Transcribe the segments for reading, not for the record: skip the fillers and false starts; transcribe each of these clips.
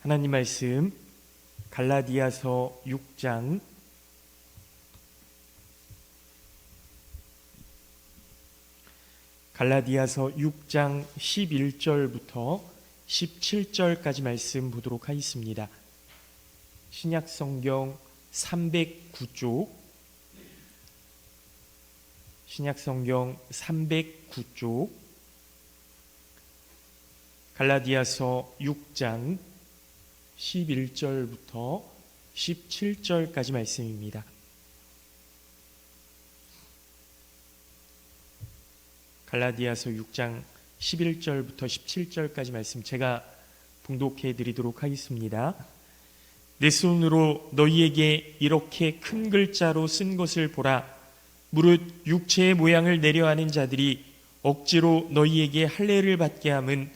하나님 말씀 갈라디아서 6장 11절부터 17절까지 말씀 보도록 하겠습니다. 신약성경 309쪽, 신약성경 309쪽, 갈라디아서 6장 11절부터 17절까지 말씀입니다. 갈라디아서 6장 11절부터 17절까지 말씀 제가 봉독해 드리도록 하겠습니다. 내 손으로 너희에게 이렇게 큰 글자로 쓴 것을 보라. 무릇 육체의 모양을 내려하는 자들이 억지로 너희에게 할례를 받게 함은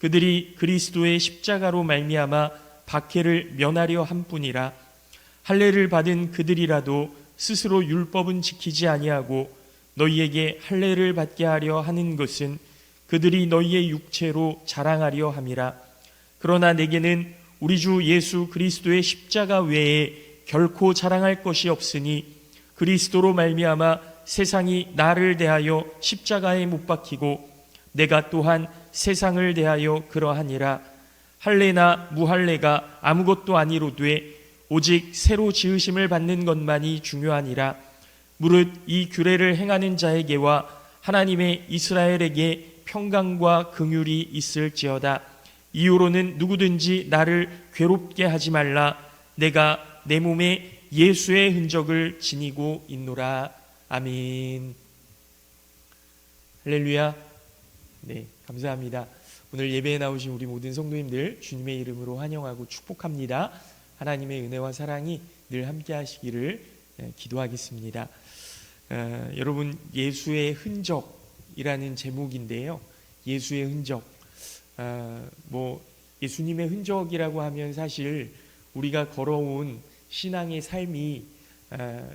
그들이 그리스도의 십자가로 말미암아 박해를 면하려 함뿐이라. 할례를 받은 그들이라도 스스로 율법은 지키지 아니하고 너희에게 할례를 받게 하려 하는 것은 그들이 너희의 육체로 자랑하려 함이라. 그러나 내게는 우리 주 예수 그리스도의 십자가 외에 결코 자랑할 것이 없으니 그리스도로 말미암아 세상이 나를 대하여 십자가에 못 박히고 내가 또한 세상을 대하여 그러하니라. 할례나 무할례가 아무것도 아니로되 오직 새로 지으심을 받는 것만이 중요하니라. 무릇 이 규례를 행하는 자에게와 하나님의 이스라엘에게 평강과 긍휼이 있을지어다. 이후로는 누구든지 나를 괴롭게 하지 말라. 내가 내 몸에 예수의 흔적을 지니고 있노라. 아멘. 할렐루야. 네, 감사합니다. 오늘 예배에 나오신 우리 모든 성도님들 주님의 이름으로 환영하고 축복합니다. 하나님의 은혜와 사랑이 늘 함께 하시기를 기도하겠습니다. 여러분, 예수의 흔적이라는 제목인데요. 예수의 흔적. 예수님의 흔적이라고 하면 사실 우리가 걸어온 신앙의 삶이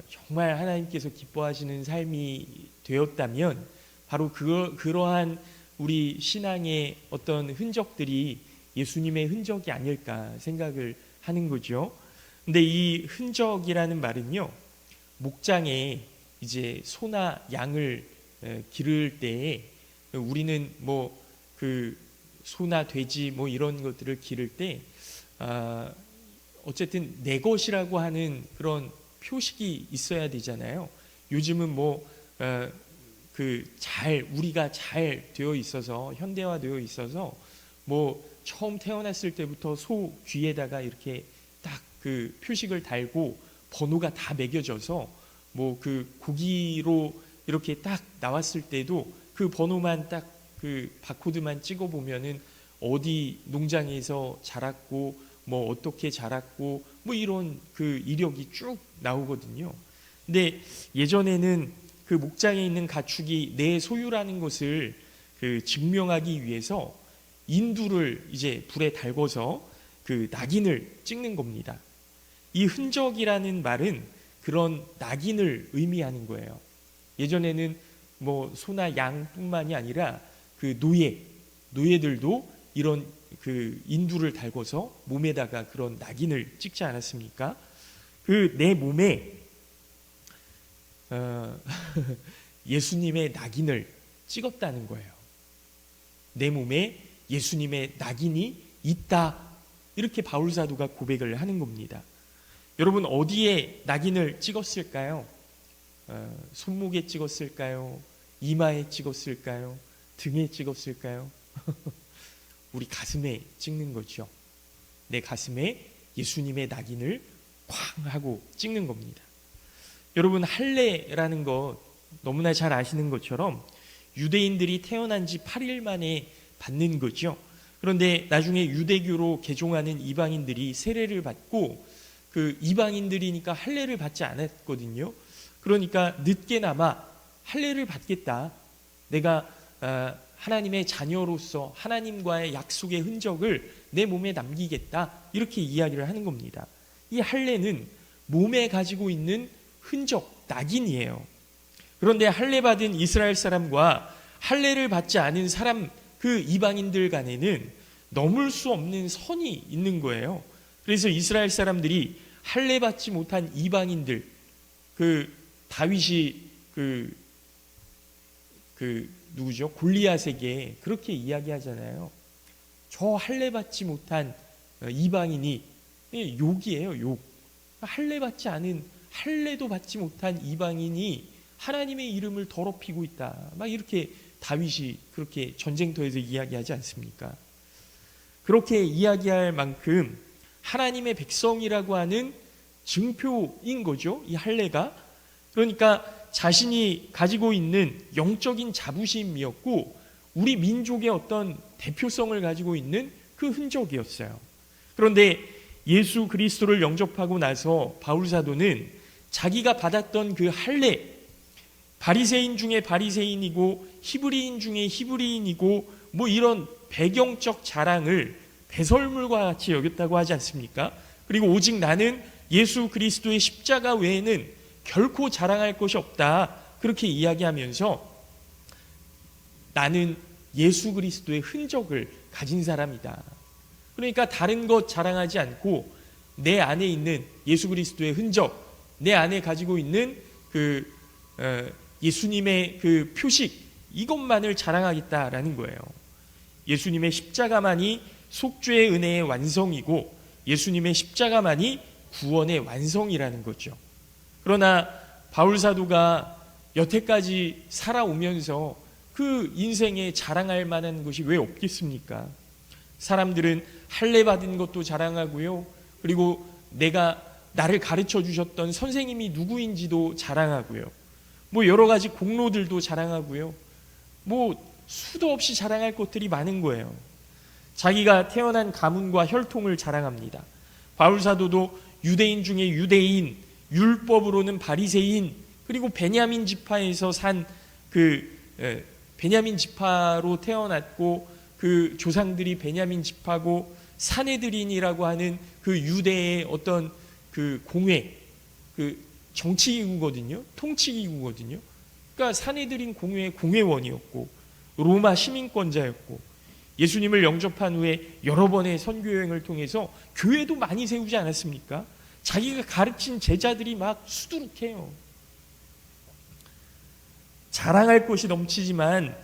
정말 하나님께서 기뻐하시는 삶이 되었다면 바로 그러한 우리 신앙의 어떤 흔적들이 예수님의 흔적이 아닐까 생각을 하는 거죠. 근데 이 흔적이라는 말은요, 목장에 이제 소나 양을 기를 때에 우리는 소나 돼지 이런 것들을 기를 때 어쨌든 내 것이라고 하는 그런 표식이 있어야 되잖아요. 요즘은 우리가 잘 되어 있어서 현대화되어 있어서 처음 태어났을 때부터 소 귀에다가 이렇게 딱 그 표식을 달고 번호가 다 매겨져서 그 고기로 이렇게 딱 나왔을 때도 그 번호만 딱 그 바코드만 찍어 보면은 어디 농장에서 자랐고 어떻게 자랐고 이런 그 이력이 쭉 나오거든요. 근데 예전에는 그 목장에 있는 가축이 내 소유라는 것을 증명하기 위해서 인두를 이제 불에 달궈서 그 낙인을 찍는 겁니다. 이 흔적이라는 말은 그런 낙인을 의미하는 거예요. 예전에는 소나 양뿐만이 아니라 그 노예들도 이런 그 인두를 달궈서 몸에다가 그런 낙인을 찍지 않았습니까? 그 내 몸에 예수님의 낙인을 찍었다는 거예요. 내 몸에 예수님의 낙인이 있다. 이렇게 바울 사도가 고백을 하는 겁니다. 여러분, 어디에 낙인을 찍었을까요? 손목에 찍었을까요? 이마에 찍었을까요? 등에 찍었을까요? 우리 가슴에 찍는 거죠. 내 가슴에 예수님의 낙인을 쾅 하고 찍는 겁니다. 여러분, 할례라는 것 너무나 잘 아시는 것처럼 유대인들이 태어난 지 8일 만에 받는 거죠. 그런데 나중에 유대교로 개종하는 이방인들이 세례를 받고 그 이방인들이니까 할례를 받지 않았거든요. 그러니까 늦게나마 할례를 받겠다. 내가 하나님의 자녀로서 하나님과의 약속의 흔적을 내 몸에 남기겠다. 이렇게 이야기를 하는 겁니다. 이 할례는 몸에 가지고 있는 흔적, 낙인이에요. 그런데 할례 받은 이스라엘 사람과 할례를 받지 않은 사람, 그 이방인들 간에는 넘을 수 없는 선이 있는 거예요. 그래서 이스라엘 사람들이 할례 받지 못한 이방인들, 다윗이 누구죠? 골리앗에게 그렇게 이야기하잖아요. 저 할례 받지 못한 이방인이, 욕이에요, 욕. 할례 받지 않은, 할례도 받지 못한 이방인이 하나님의 이름을 더럽히고 있다. 막 이렇게 다윗이 그렇게 전쟁터에서 이야기하지 않습니까? 그렇게 이야기할 만큼 하나님의 백성이라고 하는 증표인 거죠, 이 할례가. 그러니까 자신이 가지고 있는 영적인 자부심이었고 우리 민족의 어떤 대표성을 가지고 있는 그 흔적이었어요. 그런데 예수 그리스도를 영접하고 나서 바울 사도는 자기가 받았던 그 할례, 바리새인 중에 바리새인이고 히브리인 중에 히브리인이고 뭐 이런 배경적 자랑을 배설물과 같이 여겼다고 하지 않습니까? 그리고 오직 나는 예수 그리스도의 십자가 외에는 결코 자랑할 것이 없다, 그렇게 이야기하면서 나는 예수 그리스도의 흔적을 가진 사람이다. 그러니까 다른 것 자랑하지 않고 내 안에 있는 예수 그리스도의 흔적, 내 안에 가지고 있는 예수님의 그 표식, 이것만을 자랑하겠다라는 거예요. 예수님의 십자가만이 속죄의 은혜의 완성이고 예수님의 십자가만이 구원의 완성이라는 거죠. 그러나 바울 사도가 여태까지 살아오면서 그 인생에 자랑할 만한 것이 왜 없겠습니까? 사람들은 할례 받은 것도 자랑하고요, 그리고 나를 가르쳐 주셨던 선생님이 누구인지도 자랑하고요, 뭐 여러 가지 공로들도 자랑하고요, 뭐 수도 없이 자랑할 것들이 많은 거예요. 자기가 태어난 가문과 혈통을 자랑합니다. 바울 사도도 유대인 중에 유대인, 율법으로는 바리새인, 그리고 베냐민 지파에서 산 베냐민 지파로 태어났고 그 조상들이 베냐민 지파고 사내들인이라고 하는 그 유대의 어떤 그 공회, 그 정치기구거든요, 통치기구거든요. 그러니까 사내들인 공회의 공회원이었고 로마 시민권자였고 예수님을 영접한 후에 여러 번의 선교 여행을 통해서 교회도 많이 세우지 않았습니까? 자기가 가르친 제자들이 막 수두룩해요. 자랑할 것이 넘치지만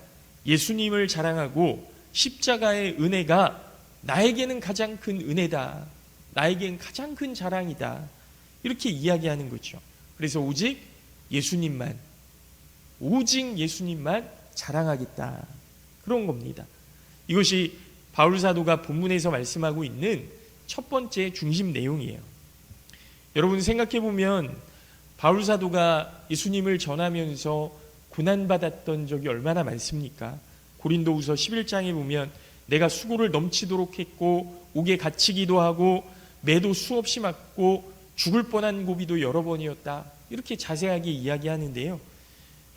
예수님을 자랑하고 십자가의 은혜가 나에게는 가장 큰 은혜다, 나에게는 가장 큰 자랑이다, 이렇게 이야기하는 거죠. 그래서 오직 예수님만 자랑하겠다, 그런 겁니다. 이것이 바울 사도가 본문에서 말씀하고 있는 첫 번째 중심 내용이에요. 여러분 생각해 보면 바울 사도가 예수님을 전하면서 고난받았던 적이 얼마나 많습니까? 고린도후서 11장에 보면 내가 수고를 넘치도록 했고 옥에 갇히기도 하고 매도 수없이 맞고 죽을 뻔한 고비도 여러 번이었다, 이렇게 자세하게 이야기하는데요,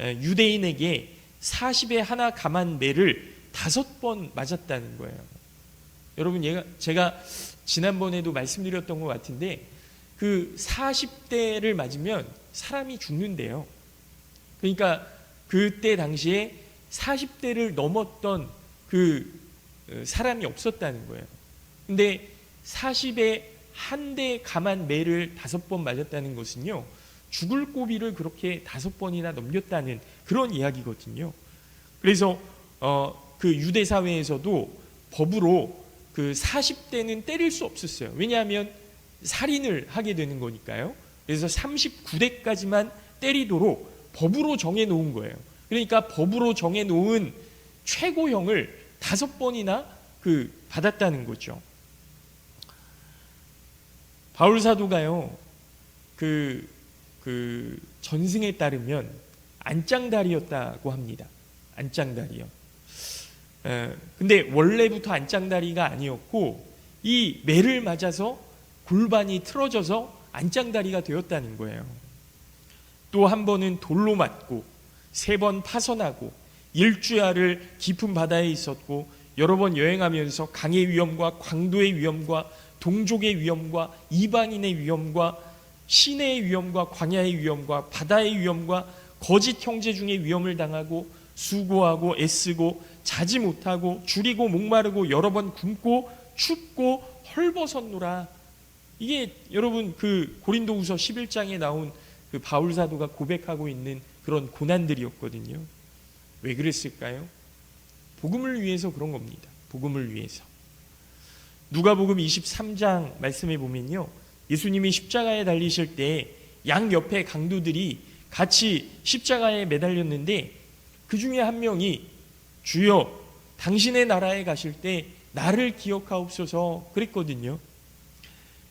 유대인에게 40에 하나 감한 매를 5번 맞았다는 거예요. 여러분 제가 지난번에도 말씀드렸던 것 같은데 그 40대를 맞으면 사람이 죽는데요. 그러니까 그때 당시에 40대를 넘었던 그 사람이 없었다는 거예요. 근데 40에 한 대 감한 매를 5번 맞았다는 것은요, 죽을 고비를 그렇게 5번이나 넘겼다는 그런 이야기거든요. 그래서 그 유대 사회에서도 법으로 그 40대는 때릴 수 없었어요. 왜냐하면 살인을 하게 되는 거니까요. 그래서 39대까지만 때리도록 법으로 정해놓은 거예요. 그러니까 법으로 정해놓은 최고형을 5번이나 받았다는 거죠. 바울 사도가요, 전승에 따르면 안짱다리였다고 합니다. 안짱다리요. 근데 원래부터 안짱다리가 아니었고 이 매를 맞아서 골반이 틀어져서 안짱다리가 되었다는 거예요. 또 한 번은 돌로 맞고 3번 파선하고 일주야를 깊은 바다에 있었고 여러 번 여행하면서 강의 위험과 광도의 위험과 동족의 위험과 이방인의 위험과 시내의 위험과 광야의 위험과 바다의 위험과 거짓 형제 중에 위험을 당하고 수고하고 애쓰고 자지 못하고 줄이고 목마르고 여러 번 굶고 춥고 헐벗었노라. 이게 여러분 그 고린도후서 11장에 나온 그 바울 사도가 고백하고 있는 그런 고난들이었거든요. 왜 그랬을까요? 복음을 위해서 그런 겁니다. 복음을 위해서. 누가복음 23장 말씀에 보면요, 예수님이 십자가에 달리실 때 양옆에 강도들이 같이 십자가에 매달렸는데 그 중에 한 명이 주여 당신의 나라에 가실 때 나를 기억하옵소서 그랬거든요.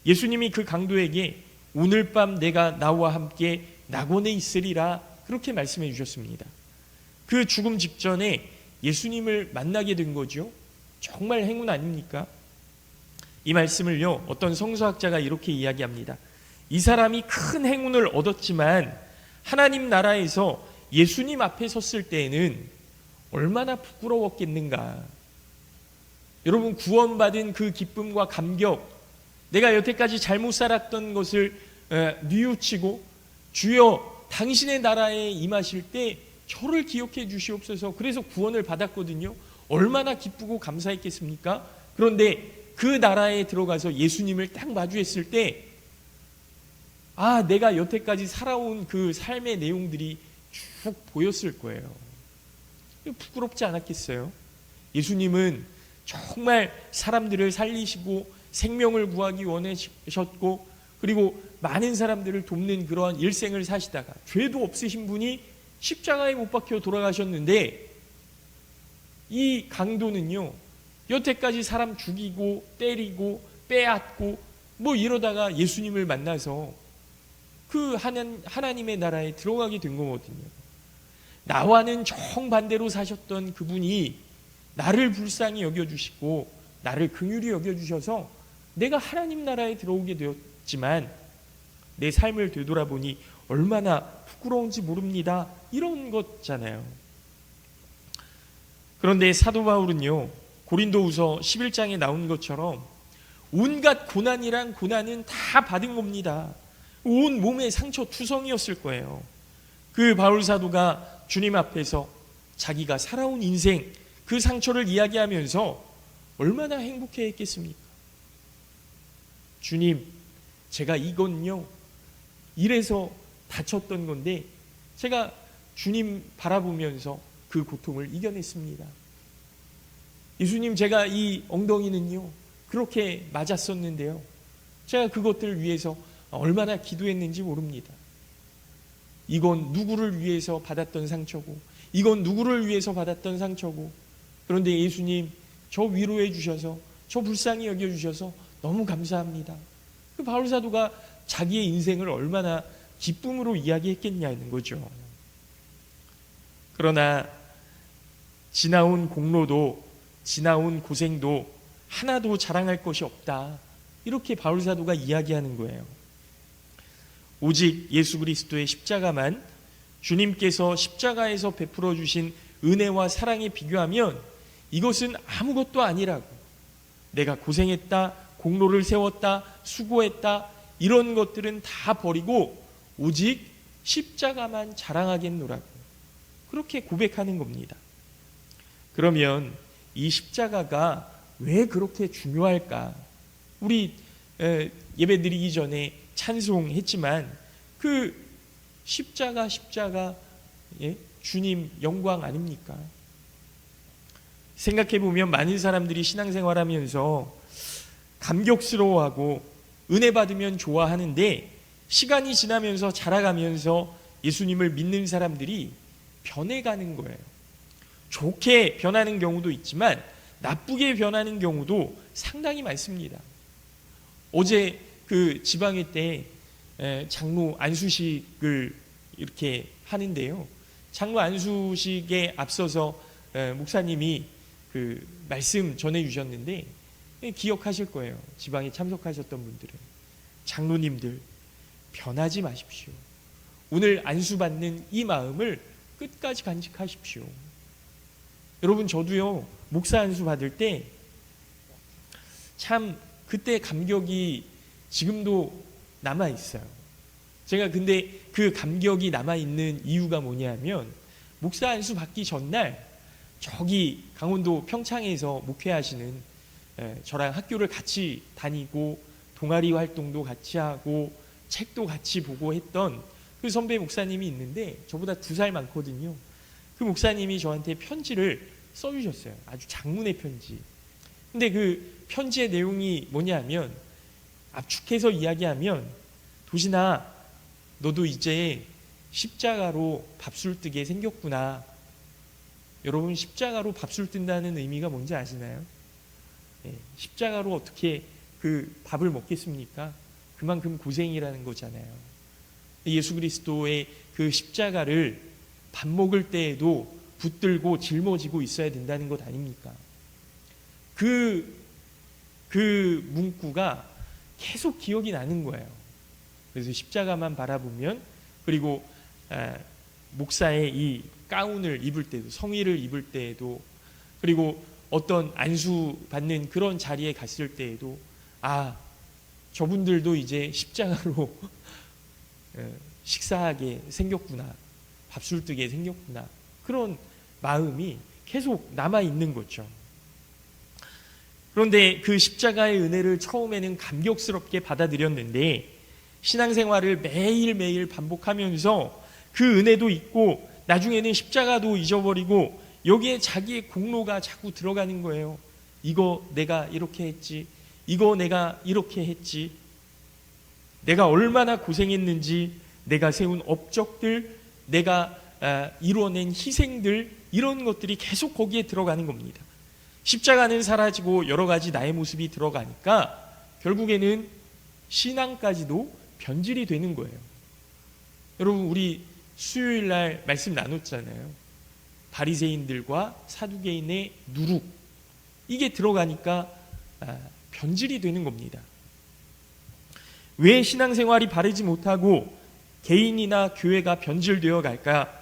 예수님이 그 강도에게 오늘 밤 내가 나와 함께 낙원에 있으리라 그렇게 말씀해 주셨습니다. 그 죽음 직전에 예수님을 만나게 된 거죠. 정말 행운 아닙니까? 이 말씀을요, 어떤 성서학자가 이렇게 이야기합니다. 이 사람이 큰 행운을 얻었지만 하나님 나라에서 예수님 앞에 섰을 때에는 얼마나 부끄러웠겠는가. 여러분, 구원받은 그 기쁨과 감격, 내가 여태까지 잘못 살았던 것을 뉘우치고 주여 당신의 나라에 임하실 때 저를 기억해 주시옵소서. 그래서 구원을 받았거든요. 얼마나 기쁘고 감사했겠습니까? 그런데 그 나라에 들어가서 예수님을 딱 마주했을 때 내가 여태까지 살아온 그 삶의 내용들이 쭉 보였을 거예요. 부끄럽지 않았겠어요? 예수님은 정말 사람들을 살리시고 생명을 구하기 원하셨고 그리고 많은 사람들을 돕는 그러한 일생을 사시다가 죄도 없으신 분이 십자가에 못 박혀 돌아가셨는데 이 강도는요, 여태까지 사람 죽이고 때리고 빼앗고 뭐 이러다가 예수님을 만나서 그 하나님의 나라에 들어가게 된 거거든요. 나와는 정반대로 사셨던 그분이 나를 불쌍히 여겨주시고 나를 긍휼히 여겨주셔서 내가 하나님 나라에 들어오게 되었지만 내 삶을 되돌아보니 얼마나 부끄러운지 모릅니다. 이런 거잖아요. 그런데 사도 바울은요, 고린도후서 11장에 나온 것처럼 온갖 고난이란 고난은 다 받은 겁니다. 온 몸의 상처 투성이었을 거예요. 그 바울 사도가 주님 앞에서 자기가 살아온 인생 그 상처를 이야기하면서 얼마나 행복해 했겠습니까? 주님, 제가 이건요 이래서 다쳤던 건데 제가 주님 바라보면서 그 고통을 이겨냈습니다. 예수님, 제가 이 엉덩이는요 그렇게 맞았었는데요, 제가 그것들을 위해서 얼마나 기도했는지 모릅니다. 이건 누구를 위해서 받았던 상처고 이건 누구를 위해서 받았던 상처고, 그런데 예수님 저 위로해 주셔서 저 불쌍히 여겨주셔서 너무 감사합니다. 그 바울 사도가 자기의 인생을 얼마나 기쁨으로 이야기했겠냐는 거죠. 그러나 지나온 공로도 지나온 고생도 하나도 자랑할 것이 없다, 이렇게 바울 사도가 이야기하는 거예요. 오직 예수 그리스도의 십자가만, 주님께서 십자가에서 베풀어 주신 은혜와 사랑에 비교하면 이것은 아무것도 아니라고, 내가 고생했다, 공로를 세웠다, 수고했다, 이런 것들은 다 버리고 오직 십자가만 자랑하겠노라고 그렇게 고백하는 겁니다. 그러면 이 십자가가 왜 그렇게 중요할까? 우리 예배 드리기 전에 찬송했지만 그 십자가 주님 영광 아닙니까? 생각해보면 많은 사람들이 신앙생활하면서 감격스러워하고 은혜 받으면 좋아하는데 시간이 지나면서 자라가면서 예수님을 믿는 사람들이 변해가는 거예요. 좋게 변하는 경우도 있지만 나쁘게 변하는 경우도 상당히 많습니다. 어제 그 지방회 때 장로 안수식을 이렇게 하는데요, 장로 안수식에 앞서서 목사님이 그 말씀 전해주셨는데 기억하실 거예요. 지방에 참석하셨던 분들은. 장로님들 변하지 마십시오. 오늘 안수받는 이 마음을 끝까지 간직하십시오. 여러분, 저도요 목사 안수 받을 때 참 그때 감격이 지금도 남아있어요. 제가 근데 그 감격이 남아있는 이유가 뭐냐면 목사 안수 받기 전날 저기 강원도 평창에서 목회하시는 저랑 학교를 같이 다니고 동아리 활동도 같이 하고 책도 같이 보고 했던 그 선배 목사님이 있는데 저보다 2살 많거든요. 그 목사님이 저한테 편지를 써주셨어요. 아주 장문의 편지. 근데 그 편지의 내용이 뭐냐면, 압축해서 이야기하면, 도신아, 너도 이제 십자가로 밥술 뜨게 생겼구나. 여러분, 십자가로 밥술 뜬다는 의미가 뭔지 아시나요? 십자가로 어떻게 그 밥을 먹겠습니까? 그만큼 고생이라는 거잖아요. 예수 그리스도의 그 십자가를 밥 먹을 때에도 붙들고 짊어지고 있어야 된다는 것 아닙니까? 그 문구가 계속 기억이 나는 거예요. 그래서 십자가만 바라보면, 그리고 목사의 이 가운을 입을 때도, 성의를 입을 때에도, 그리고 어떤 안수 받는 그런 자리에 갔을 때에도, 아, 저분들도 이제 십자가로 식사하게 생겼구나, 밥술 뜨게 생겼구나, 그런 마음이 계속 남아있는 거죠. 그런데 그 십자가의 은혜를 처음에는 감격스럽게 받아들였는데, 신앙생활을 매일매일 반복하면서 그 은혜도 잊고 나중에는 십자가도 잊어버리고 여기에 자기의 공로가 자꾸 들어가는 거예요. 이거 내가 이렇게 했지, 이거 내가 이렇게 했지, 내가 얼마나 고생했는지, 내가 세운 업적들, 내가 이루어낸 희생들, 이런 것들이 계속 거기에 들어가는 겁니다. 십자가는 사라지고 여러 가지 나의 모습이 들어가니까 결국에는 신앙까지도 변질이 되는 거예요. 여러분, 우리 수요일 날 말씀 나눴잖아요. 바리새인들과 사두개인의 누룩, 이게 들어가니까 변질이 되는 겁니다. 왜 신앙생활이 바르지 못하고 개인이나 교회가 변질되어 갈까?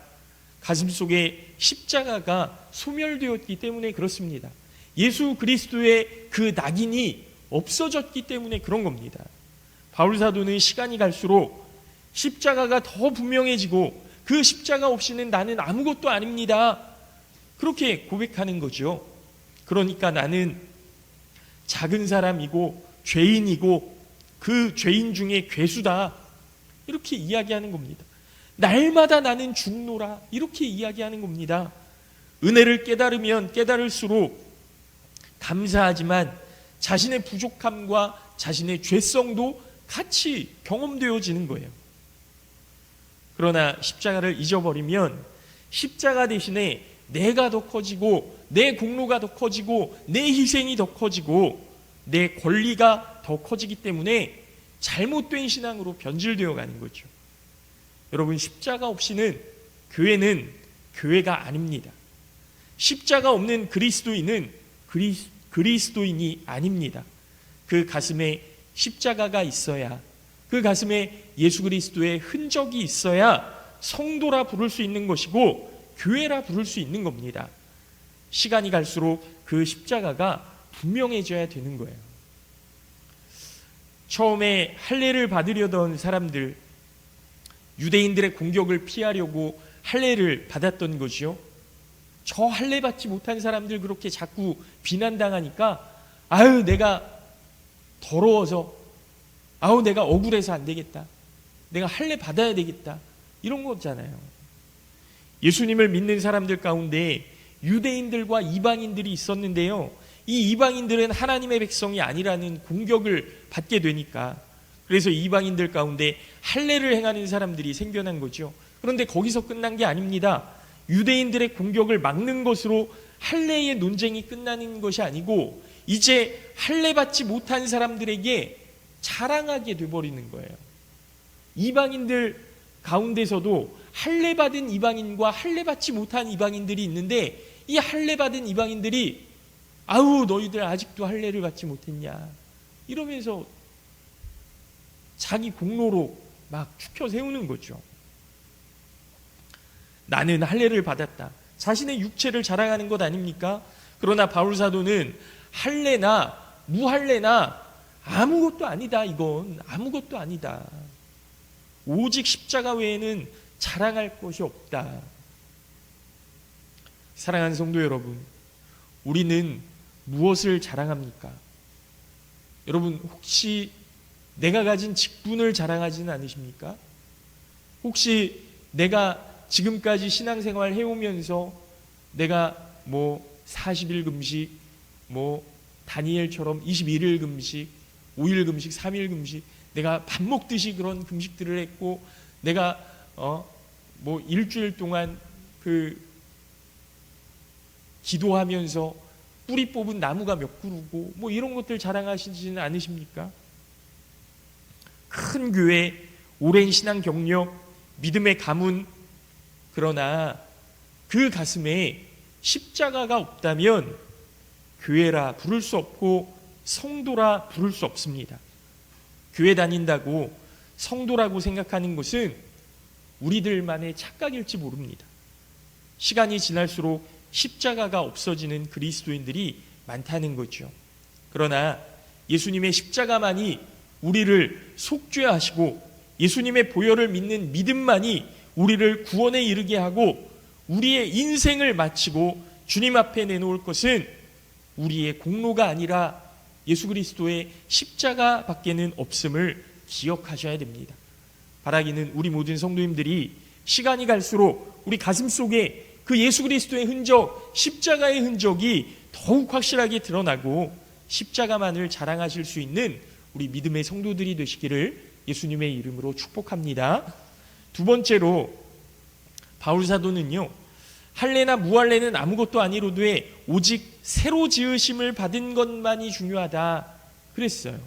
가슴속에 십자가가 소멸되었기 때문에 그렇습니다. 예수 그리스도의 그 낙인이 없어졌기 때문에 그런 겁니다. 바울 사도는 시간이 갈수록 십자가가 더 분명해지고, 그 십자가 없이는 나는 아무것도 아닙니다, 그렇게 고백하는 거죠. 그러니까 나는 작은 사람이고 죄인이고 그 죄인 중에 괴수다, 이렇게 이야기하는 겁니다. 날마다 나는 죽노라, 이렇게 이야기하는 겁니다. 은혜를 깨달으면 깨달을수록 감사하지만 자신의 부족함과 자신의 죄성도 같이 경험되어지는 거예요. 그러나 십자가를 잊어버리면 십자가 대신에 내가 더 커지고, 내 공로가 더 커지고, 내 희생이 더 커지고, 내 권리가 더 커지기 때문에 잘못된 신앙으로 변질되어 가는 거죠. 여러분, 십자가 없이는 교회는 교회가 아닙니다. 십자가 없는 그리스도인은 그리스도인이 아닙니다. 그 가슴에 십자가가 있어야, 그 가슴에 예수 그리스도의 흔적이 있어야 성도라 부를 수 있는 것이고 교회라 부를 수 있는 겁니다. 시간이 갈수록 그 십자가가 분명해져야 되는 거예요. 처음에 할례를 받으려던 사람들, 유대인들의 공격을 피하려고 할례를 받았던 것이요. 저 할례 받지 못한 사람들 그렇게 자꾸 비난당하니까, 아유 내가 더러워서, 아우 내가 억울해서 안 되겠다, 내가 할례 받아야 되겠다, 이런 거잖아요. 예수님을 믿는 사람들 가운데 유대인들과 이방인들이 있었는데요, 이 이방인들은 하나님의 백성이 아니라는 공격을 받게 되니까, 그래서 이방인들 가운데 할례를 행하는 사람들이 생겨난 거죠. 그런데 거기서 끝난 게 아닙니다. 유대인들의 공격을 막는 것으로 할례의 논쟁이 끝나는 것이 아니고, 이제 할례 받지 못한 사람들에게 자랑하게 돼버리는 거예요. 이방인들 가운데서도 할례 받은 이방인과 할례 받지 못한 이방인들이 있는데, 이 할례 받은 이방인들이 아우 너희들 아직도 할례를 받지 못했냐, 이러면서 자기 공로로 막 추켜 세우는 거죠. 나는 할례를 받았다, 자신의 육체를 자랑하는 것 아닙니까? 그러나 바울 사도는 할례나 무할례나 아무것도 아니다, 이건 아무것도 아니다, 오직 십자가 외에는 자랑할 것이 없다. 사랑하는 성도 여러분, 우리는 무엇을 자랑합니까? 여러분, 혹시 내가 가진 직분을 자랑하지는 않으십니까? 혹시 내가 지금까지 신앙생활 해오면서 내가 40일 금식, 다니엘처럼 21일 금식, 5일 금식, 3일 금식, 내가 밥 먹듯이 그런 금식들을 했고, 내가 일주일 동안 기도하면서 뿌리 뽑은 나무가 몇 그루고 이런 것들 자랑하시지는 않으십니까? 큰 교회, 오랜 신앙 경력, 믿음의 가문, 그러나 그 가슴에 십자가가 없다면 교회라 부를 수 없고 성도라 부를 수 없습니다. 교회 다닌다고 성도라고 생각하는 것은 우리들만의 착각일지 모릅니다. 시간이 지날수록 십자가가 없어지는 그리스도인들이 많다는 거죠. 그러나 예수님의 십자가만이 우리를 속죄하시고 예수님의 보혈을 믿는 믿음만이 우리를 구원에 이르게 하고 우리의 인생을 마치고 주님 앞에 내놓을 것은 우리의 공로가 아니라 예수 그리스도의 십자가 밖에는 없음을 기억하셔야 됩니다. 바라기는 우리 모든 성도님들이 시간이 갈수록 우리 가슴 속에 그 예수 그리스도의 흔적, 십자가의 흔적이 더욱 확실하게 드러나고 십자가만을 자랑하실 수 있는 우리 믿음의 성도들이 되시기를 예수님의 이름으로 축복합니다. 두 번째로 바울 사도는요, 할례나 무할례는 아무것도 아니로되 오직 새로 지으심을 받은 것만이 중요하다 그랬어요.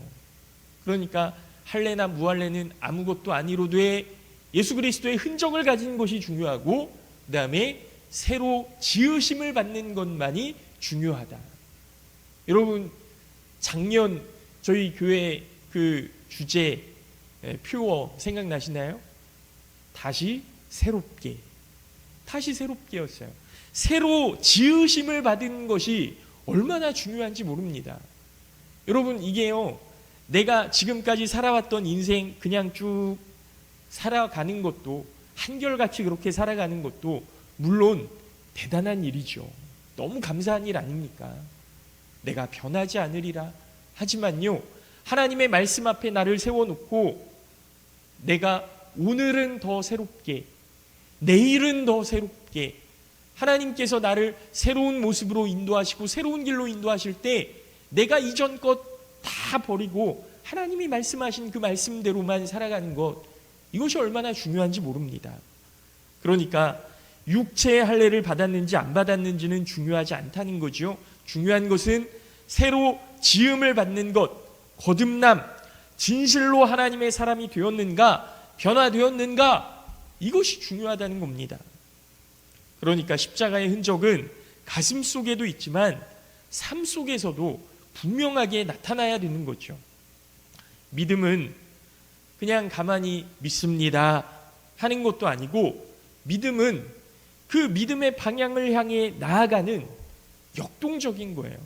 그러니까 할례나 무할례는 아무것도 아니로되 예수 그리스도의 흔적을 가진 것이 중요하고 그 다음에 새로 지으심을 받는 것만이 중요하다. 여러분, 작년 저희 교회 주제 표어 생각나시나요? 다시 새롭게였어요. 새로 지으심을 받은 것이 얼마나 중요한지 모릅니다. 여러분, 이게요, 내가 지금까지 살아왔던 인생 그냥 쭉 살아가는 것도, 한결같이 그렇게 살아가는 것도 물론 대단한 일이죠. 너무 감사한 일 아닙니까? 내가 변하지 않으리라. 하지만요, 하나님의 말씀 앞에 나를 세워놓고 내가 오늘은 더 새롭게, 내일은 더 새롭게 하나님께서 나를 새로운 모습으로 인도하시고 새로운 길로 인도하실 때 내가 이전 것 다 버리고 하나님이 말씀하신 그 말씀대로만 살아가는 것, 이것이 얼마나 중요한지 모릅니다. 그러니까 육체의 할례를 받았는지 안 받았는지는 중요하지 않다는 거죠. 중요한 것은 새로 지음을 받는 것, 거듭남, 진실로 하나님의 사람이 되었는가, 변화되었는가, 이것이 중요하다는 겁니다. 그러니까 십자가의 흔적은 가슴 속에도 있지만 삶 속에서도 분명하게 나타나야 되는 거죠. 믿음은 그냥 가만히 믿습니다 하는 것도 아니고, 믿음은 그 믿음의 방향을 향해 나아가는 역동적인 거예요.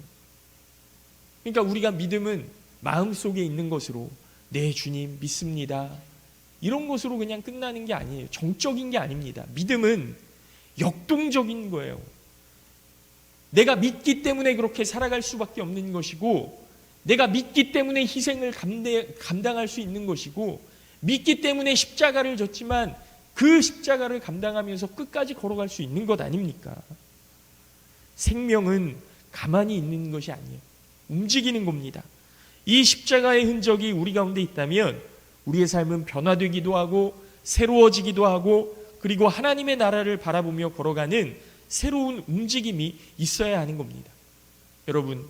그러니까 우리가 믿음은 마음속에 있는 것으로 네 주님 믿습니다, 이런 것으로 그냥 끝나는 게 아니에요. 정적인 게 아닙니다. 믿음은 역동적인 거예요. 내가 믿기 때문에 그렇게 살아갈 수밖에 없는 것이고, 내가 믿기 때문에 희생을 감당할 수 있는 것이고, 믿기 때문에 십자가를 졌지만 그 십자가를 감당하면서 끝까지 걸어갈 수 있는 것 아닙니까? 생명은 가만히 있는 것이 아니에요. 움직이는 겁니다. 이 십자가의 흔적이 우리 가운데 있다면 우리의 삶은 변화되기도 하고 새로워지기도 하고, 그리고 하나님의 나라를 바라보며 걸어가는 새로운 움직임이 있어야 하는 겁니다. 여러분,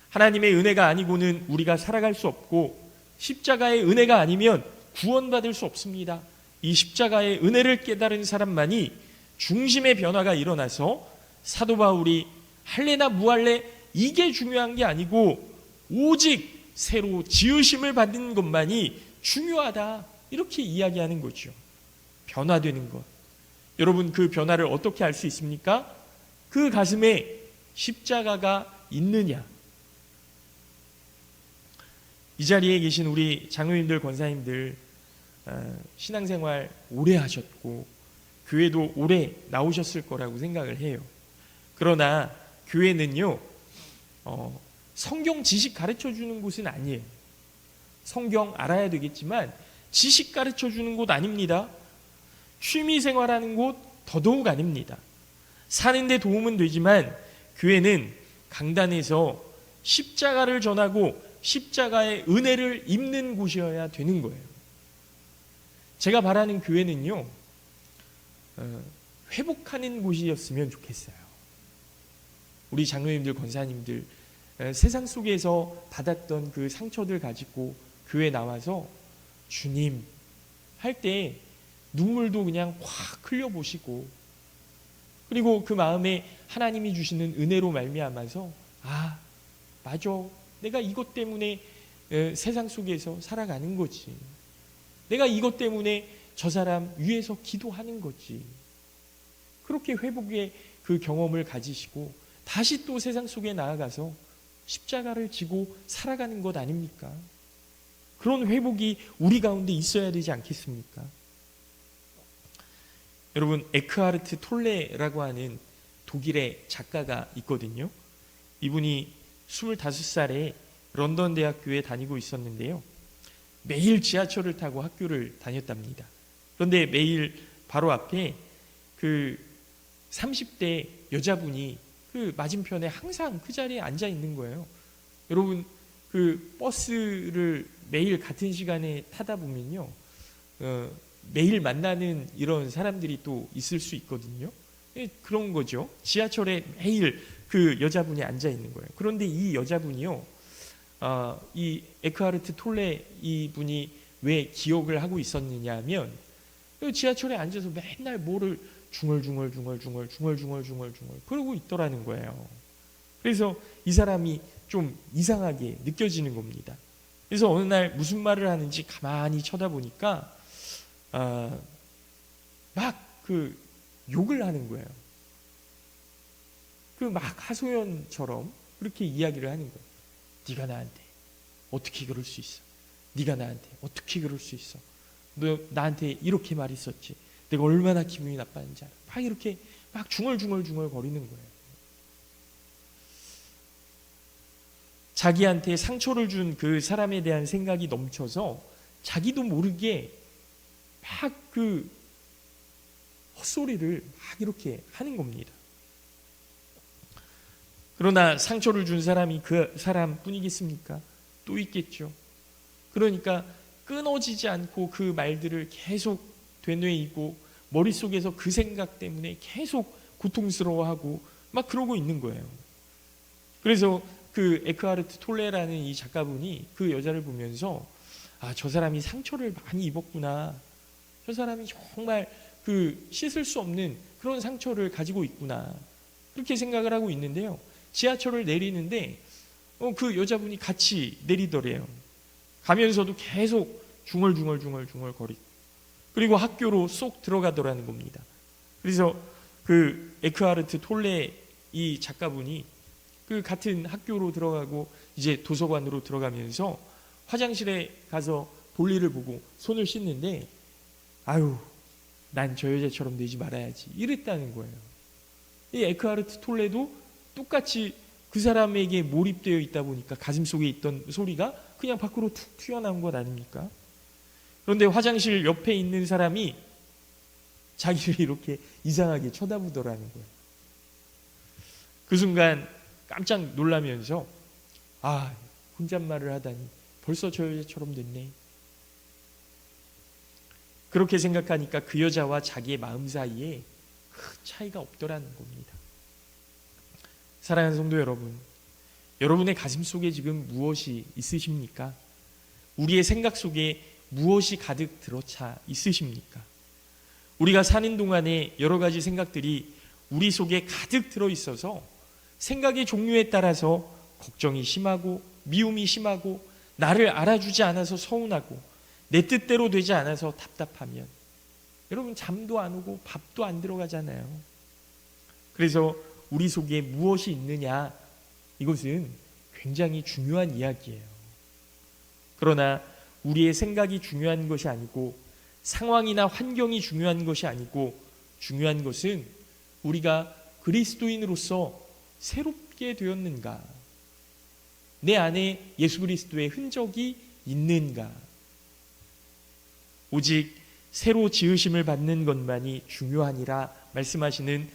하나님의 은혜가 아니고는 우리가 살아갈 수 없고, 십자가의 은혜가 아니면 구원받을 수 없습니다. 이 십자가의 은혜를 깨달은 사람만이 중심의 변화가 일어나서 사도 바울이 할례나 무할례 이게 중요한 게 아니고 오직 새로 지으심을 받는 것만이 중요하다, 이렇게 이야기하는 거죠. 변화되는 것. 여러분, 그 변화를 어떻게 알 수 있습니까? 그 가슴에 십자가가 있느냐. 이 자리에 계신 우리 장로님들, 권사님들, 신앙생활 오래 하셨고 교회도 오래 나오셨을 거라고 생각을 해요. 그러나 교회는요, 성경 지식 가르쳐 주는 곳은 아니에요. 성경 알아야 되겠지만 지식 가르쳐 주는 곳 아닙니다. 취미 생활하는 곳 더더욱 아닙니다. 사는데 도움은 되지만 교회는 강단에서 십자가를 전하고 십자가의 은혜를 입는 곳이어야 되는 거예요. 제가 바라는 교회는요, 회복하는 곳이었으면 좋겠어요. 우리 장로님들, 권사님들 세상 속에서 받았던 그 상처들 가지고 교회 나와서 주님 할 때 눈물도 그냥 확 흘려보시고, 그리고 그 마음에 하나님이 주시는 은혜로 말미암아서 아, 맞아, 내가 이것 때문에 세상 속에서 살아가는 거지, 내가 이것 때문에 저 사람 위해서 기도하는 거지, 그렇게 회복의 그 경험을 가지시고 다시 또 세상 속에 나아가서 십자가를 지고 살아가는 것 아닙니까? 그런 회복이 우리 가운데 있어야 되지 않겠습니까? 여러분, 에크하르트 톨레라고 하는 독일의 작가가 있거든요. 이분이 25살에 런던 대학교에 다니고 있었는데요, 매일 지하철을 타고 학교를 다녔답니다. 그런데 매일 바로 앞에 그 30대 여자분이 그 맞은편에 항상 그 자리에 앉아 있는 거예요. 여러분, 그 버스를 매일 같은 시간에 타다 보면요, 매일 만나는 이런 사람들이 또 있을 수 있거든요. 그런 거죠. 지하철에 매일 그 여자분이 앉아 있는 거예요. 그런데 이 여자분이요, 이 에크하르트 톨레 이분이 왜 기억을 하고 있었느냐 하면, 지하철에 앉아서 맨날 뭐를 중얼중얼 그러고 있더라는 거예요. 그래서 이 사람이 좀 이상하게 느껴지는 겁니다. 그래서 어느 날 무슨 말을 하는지 가만히 쳐다보니까 막 그 욕을 하는 거예요. 그 막 하소연처럼 그렇게 이야기를 하는 거예요. 네가 나한테 어떻게 그럴 수 있어? 네가 나한테 어떻게 그럴 수 있어? 너 나한테 이렇게 말했었지. 내가 얼마나 기분이 나빴는지 알아. 막 이렇게 막 중얼중얼 거리는 거예요. 자기한테 상처를 준 그 사람에 대한 생각이 넘쳐서 자기도 모르게 막 그 헛소리를 막 이렇게 하는 겁니다. 그러나 상처를 준 사람이 그 사람뿐이겠습니까? 또 있겠죠. 그러니까 끊어지지 않고 그 말들을 계속 되뇌이고 머릿속에서 그 생각 때문에 계속 고통스러워하고 막 그러고 있는 거예요. 그래서 그 에크하르트 톨레라는 이 작가분이 그 여자를 보면서 아, 저 사람이 상처를 많이 입었구나. 저 사람이 정말 그 씻을 수 없는 그런 상처를 가지고 있구나. 그렇게 생각을 하고 있는데요. 지하철을 내리는데 그 여자분이 같이 내리더래요. 가면서도 계속 중얼중얼 거리고, 그리고 학교로 쏙 들어가더라는 겁니다. 그래서 그 에크하르트 톨레 이 작가분이 그 같은 학교로 들어가고 이제 도서관으로 들어가면서 화장실에 가서 볼일을 보고 손을 씻는데 아유, 난 저 여자처럼 되지 말아야지 이랬다는 거예요. 이 에크하르트 톨레도 똑같이 그 사람에게 몰입되어 있다 보니까 가슴속에 있던 소리가 그냥 밖으로 툭 튀어나온 것 아닙니까? 그런데 화장실 옆에 있는 사람이 자기를 이렇게 이상하게 쳐다보더라는 거예요. 그 순간 깜짝 놀라면서 아, 혼잣말을 하다니 벌써 저 여자처럼 됐네. 그렇게 생각하니까 그 여자와 자기의 마음 사이에 큰 차이가 없더라는 겁니다. 사랑하는 성도 여러분, 여러분의 가슴 속에 지금 무엇이 있으십니까? 우리의 생각 속에 무엇이 가득 들어차 있으십니까? 우리가 사는 동안에 여러 가지 생각들이 우리 속에 가득 들어있어서 생각의 종류에 따라서 걱정이 심하고 미움이 심하고 나를 알아주지 않아서 서운하고 내 뜻대로 되지 않아서 답답하면 여러분 잠도 안 오고 밥도 안 들어가잖아요. 그래서 우리 속에 무엇이 있느냐, 이것은 굉장히 중요한 이야기예요. 그러나 우리의 생각이 중요한 것이 아니고 상황이나 환경이 중요한 것이 아니고 중요한 것은 우리가 그리스도인으로서 새롭게 되었는가? 내 안에 예수 그리스도의 흔적이 있는가? 오직 새로 지으심을 받는 것만이 중요하니라 말씀하시는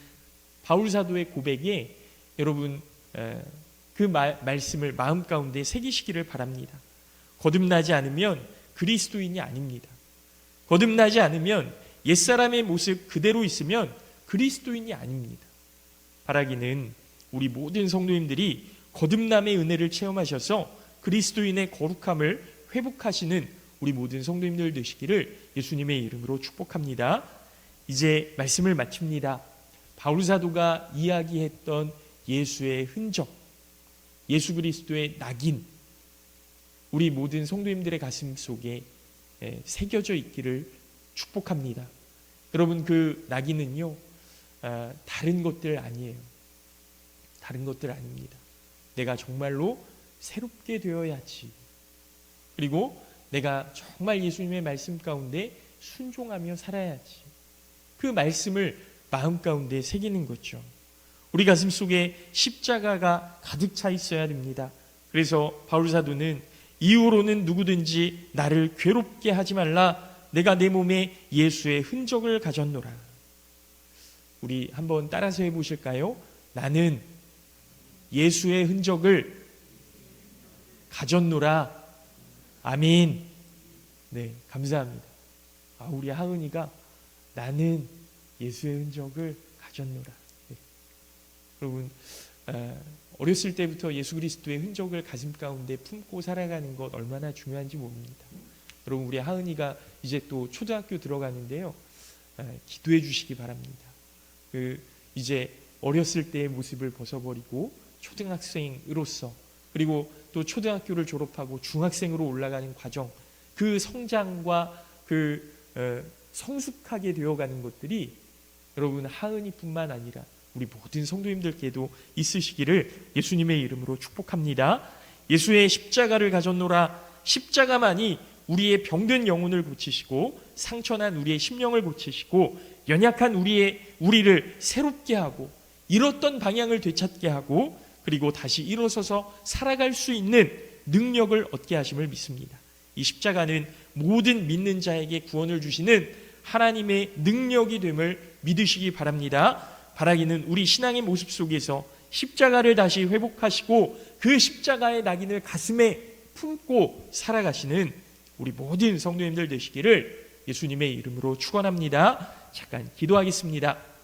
바울 사도의 고백에 여러분 그 말씀을 마음 가운데 새기시기를 바랍니다. 거듭나지 않으면 그리스도인이 아닙니다. 거듭나지 않으면 옛사람의 모습 그대로 있으면 그리스도인이 아닙니다. 바라기는 우리 모든 성도님들이 거듭남의 은혜를 체험하셔서 그리스도인의 거룩함을 회복하시는 우리 모든 성도님들 되시기를 예수님의 이름으로 축복합니다. 이제 말씀을 마칩니다. 바울 사도가 이야기했던 예수의 흔적, 예수 그리스도의 낙인, 우리 모든 성도님들의 가슴 속에 새겨져 있기를 축복합니다. 여러분, 그 낙인은요, 다른 것들 아니에요. 다른 것들 아닙니다. 내가 정말로 새롭게 되어야지. 그리고 내가 정말 예수님의 말씀 가운데 순종하며 살아야지. 그 말씀을 마음 가운데 새기는 거죠. 우리 가슴 속에 십자가가 가득 차 있어야 됩니다. 그래서 바울 사도는 이후로는 누구든지 나를 괴롭게 하지 말라. 내가 내 몸에 예수의 흔적을 가졌노라. 우리 한번 따라서 해보실까요? 나는 예수의 흔적을 가졌노라. 아멘. 네, 감사합니다. 우리 하은이가 나는 예수의 흔적을 가졌노라. 네. 여러분, 어렸을 때부터 예수 그리스도의 흔적을 가슴 가운데 품고 살아가는 것 얼마나 중요한지 모릅니다. 여러분, 우리 하은이가 이제 또 초등학교 들어가는데요. 기도해 주시기 바랍니다. 이제 어렸을 때의 모습을 벗어버리고 초등학생으로서, 그리고 또 초등학교를 졸업하고 중학생으로 올라가는 과정, 그 성장과 성숙하게 되어가는 것들이 여러분 하은이뿐만 아니라 우리 모든 성도님들께도 있으시기를 예수님의 이름으로 축복합니다. 예수의 십자가를 가졌노라. 십자가만이 우리의 병든 영혼을 고치시고 상처난 우리의 심령을 고치시고 연약한 우리를 새롭게 하고 잃었던 방향을 되찾게 하고 그리고 다시 일어서서 살아갈 수 있는 능력을 얻게 하심을 믿습니다. 이 십자가는 모든 믿는 자에게 구원을 주시는 하나님의 능력이 됨을 믿으시기 바랍니다. 바라기는 우리 신앙의 모습 속에서 십자가를 다시 회복하시고 그 십자가의 낙인을 가슴에 품고 살아가시는 우리 모든 성도님들 되시기를 예수님의 이름으로 축원합니다. 잠깐 기도하겠습니다.